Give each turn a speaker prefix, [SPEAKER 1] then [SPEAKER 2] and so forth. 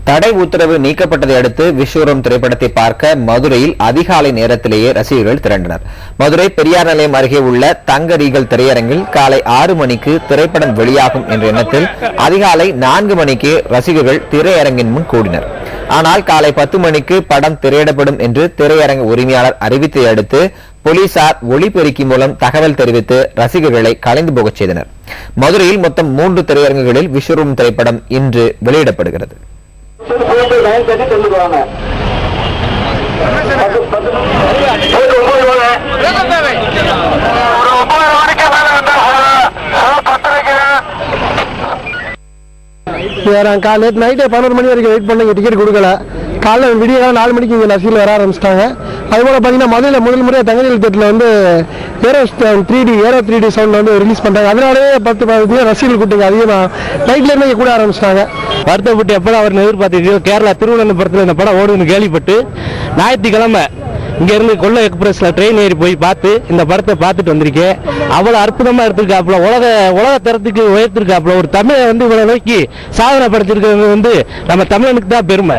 [SPEAKER 1] தடை உத்தரவு நீக்கப்பட்டதை அடுத்து விஸ்வரூபம் திரைப்படத்தை பார்க்க மதுரையில் அதிகாலை நேரத்திலேயே ரசிகர்கள் திரண்டனர். மதுரை பெரியார் நிலையம் அருகே உள்ள தங்க ரீகல் திரையரங்கில் காலை 6 மணிக்கு திரைப்படம் வெளியாகும் என்ற எண்ணத்தில் அதிகாலை 4 மணிக்கு ரசிகர்கள் திரையரங்கின் முன் கூடினர். ஆனால் காலை 10 மணிக்கு படம் திரையிடப்படும் என்று திரையரங்க உரிமையாளர் அறிவித்ததை அடுத்து போலீசார் ஒளிபெருக்கி மூலம் தகவல் தெரிவித்து ரசிகர்களை கலைந்து போகச் செய்தனர். மதுரையில் மொத்தம் 3 திரையரங்குகளில் விஸ்வரூபம் திரைப்படம் இன்று வெளியிடப்படுகிறது.
[SPEAKER 2] காலையில் நைட்டு 11 மணி வரைக்கும் வெயிட் பண்ண டிக்கெட் கொடுக்கல. காலைல விடிய 4 மணிக்கு இங்கே ரசிகர்கள் வர ஆரம்பிச்சிட்டாங்க. அதுபோல் பார்த்தீங்கன்னா மதுரையில் முதல் முறையாக தங்கவேல் தேட்டரில் வந்து ஏரோ 3D சவுண்ட் வந்து ரிலீஸ் பண்ணுறாங்க. அதனாலேயே 10 ரசிகர்கள் கூட்டிங்க அதிகமாக நைட்லேருந்து இங்கே கூட ஆரம்பிச்சிட்டாங்க.
[SPEAKER 3] வருத்தப்பட்டு எப்போ அவர் எதிர்பார்த்து கேரளா திருவனந்தபுரத்தில் இந்த படம் ஓடுன்னு கேள்விப்பட்டு ஞாயிற்றுக்கிழமை இங்கேருந்து கொல்லை எக்ஸ்பிரஸில் ட்ரெயின் ஏறி போய் பார்த்து இந்த படத்தை பார்த்துட்டு வந்திருக்கேன். அவ்வளோ அற்புதமாக எடுத்திருக்காப்புல, உலக தரத்துக்கு உயர்த்திருக்காப்புல. ஒரு தமிழை வந்து இவ்வளோ நோக்கி சாதனை படைச்சிருக்கிறது வந்து நம்ம தமிழனுக்கு தான் பெருமை.